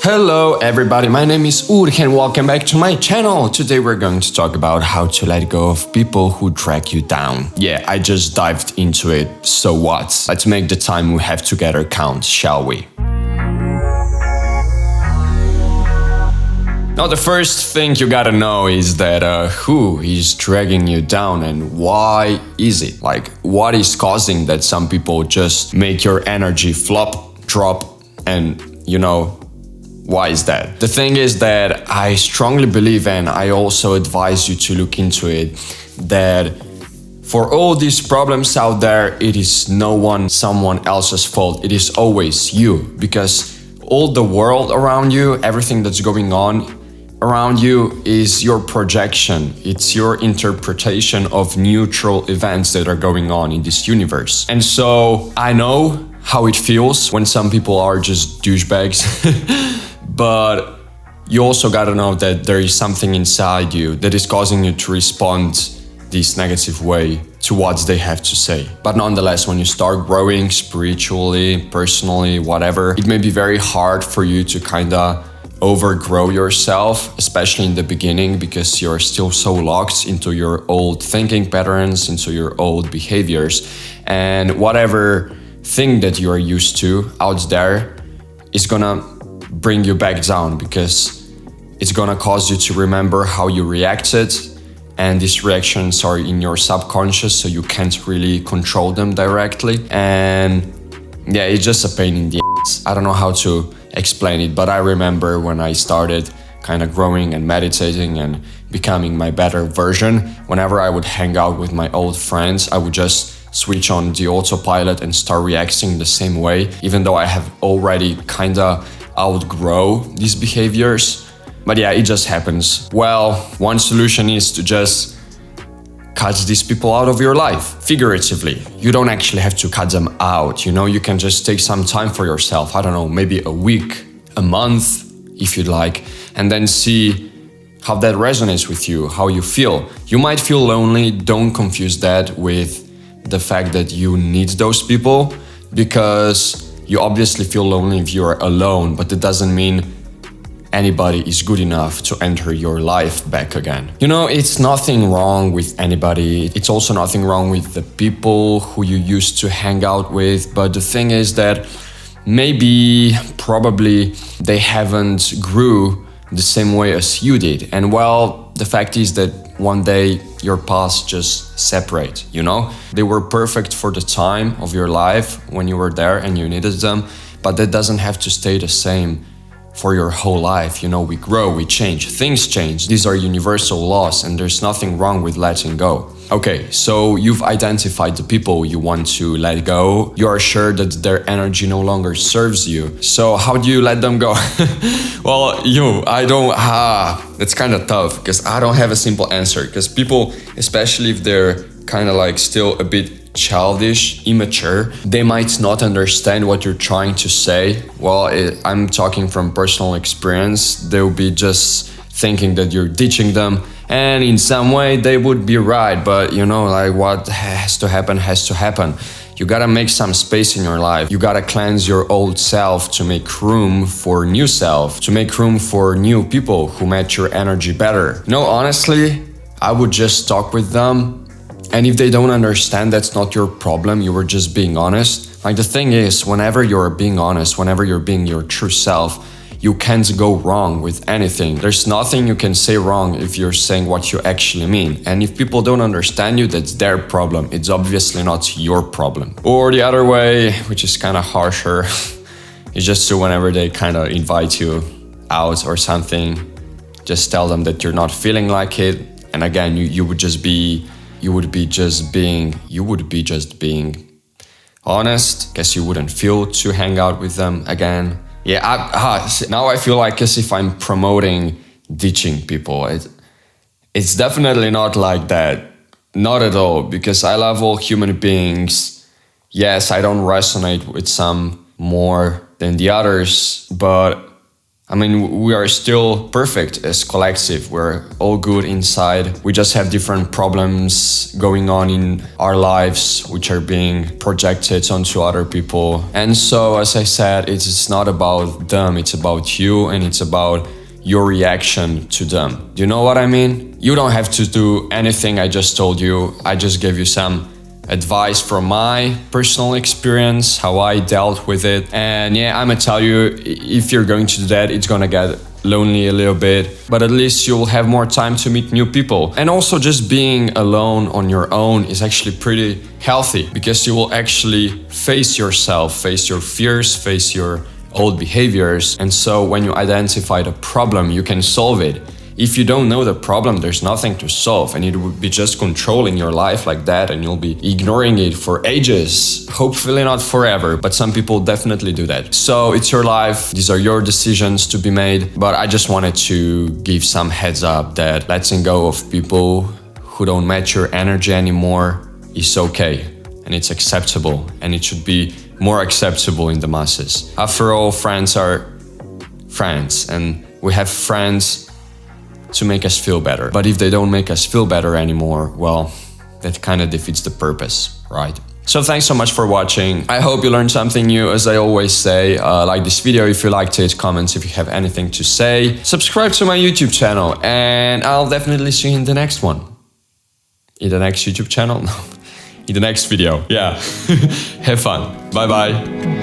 Hello everybody, my name is Ulrich and welcome back to my channel. Today we're going to talk about how to let go of people who drag you down. Yeah, I just dived into it, so what? Let's make the time we have together count, shall we? Now the first thing you gotta know is that who is dragging you down and why is it? Like, what is causing that some people just make your energy flop, drop, and why is that? The thing is that I strongly believe, and I also advise you to look into it, that for all these problems out there, it is someone else's fault. It is always you, because all the world around you, everything that's going on around you is your projection. It's your interpretation of neutral events that are going on in this universe. And so I know how it feels when some people are just douchebags. But you also gotta know that there is something inside you that is causing you to respond this negative way to what they have to say. But nonetheless, when you start growing spiritually, personally, whatever, it may be very hard for you to kinda overgrow yourself, especially in the beginning, because you're still so locked into your old thinking patterns, into your old behaviors, and whatever thing that you are used to out there is gonna bring you back down, because it's gonna cause you to remember how you reacted, and these reactions are in your subconscious, so you can't really control them directly. And yeah, it's just a pain in the ass. I don't know how to explain it, but I remember when I started kind of growing and meditating and becoming my better version, whenever I would hang out with my old friends, I would just switch on the autopilot and start reacting the same way, even though I have already kind of outgrow these behaviors. But yeah, it just happens. Well, one solution is to just cut these people out of your life, figuratively. You don't actually have to cut them out, you can just take some time for yourself. I don't know, maybe a week, a month, if you'd like, and then see how that resonates with you, how you feel. You might feel lonely. Don't confuse that with the fact that you need those people, because you obviously feel lonely if you're alone, but it doesn't mean anybody is good enough to enter your life back again. It's nothing wrong with anybody. It's also nothing wrong with the people who you used to hang out with. But the thing is that probably they haven't grew the same way as you did. And well, the fact is that one day your paths just separate, They were perfect for the time of your life when you were there and you needed them, but that doesn't have to stay the same for your whole life. We grow, we change, things change. These are universal laws, and there's nothing wrong with letting go. Okay, so you've identified the people you want to let go. You are sure that their energy no longer serves you. So how do you let them go? Well, it's kind of tough, because I don't have a simple answer. Because people, especially if they're kind of like still a bit childish, immature, they might not understand what you're trying to say. Well, I'm talking from personal experience. They'll be just thinking that you're ditching them, and in some way they would be right, but what has to happen. You gotta make some space in your life. You gotta cleanse your old self to make room for new self, to make room for new people who match your energy better. Honestly, I would just talk with them. And if they don't understand, that's not your problem. You were just being honest. Like, the thing is, whenever you're being honest, whenever you're being your true self, you can't go wrong with anything. There's nothing you can say wrong if you're saying what you actually mean. And if people don't understand you, that's their problem. It's obviously not your problem. Or the other way, which is kind of harsher, is just to, whenever they kind of invite you out or something, just tell them that you're not feeling like it. And again, you would be just being honest, because you wouldn't feel to hang out with them again. Yeah, now I feel like as if I'm promoting ditching people. It's definitely not like that. Not at all, because I love all human beings. Yes, I don't resonate with some more than the others, but I mean, we are still perfect as collective. We're all good inside. We just have different problems going on in our lives, which are being projected onto other people. And so, as I said, it's not about them, it's about you, and it's about your reaction to them. Do you know what I mean? You don't have to do anything I just told you. I just gave you some advice from my personal experience, how I dealt with it. And yeah, I'm gonna tell you, if you're going to do that, it's gonna get lonely a little bit, but at least you'll have more time to meet new people. And also just being alone on your own is actually pretty healthy, because you will actually face yourself, face your fears, face your old behaviors. And so when you identify the problem, you can solve it. If you don't know the problem, there's nothing to solve, and it would be just controlling your life like that, and you'll be ignoring it for ages. Hopefully not forever, but some people definitely do that. So it's your life, these are your decisions to be made, but I just wanted to give some heads up that letting go of people who don't match your energy anymore is okay, and it's acceptable, and it should be more acceptable in the masses. After all, friends are friends, and we have friends to make us feel better. But if they don't make us feel better anymore, well, that kind of defeats the purpose, right? So thanks so much for watching. I hope you learned something new. As I always say, like this video if you liked it, comments if you have anything to say, subscribe to my YouTube channel, and I'll definitely see you in the next one. In the next YouTube channel? No, in the next video. Yeah. Have fun. Bye bye.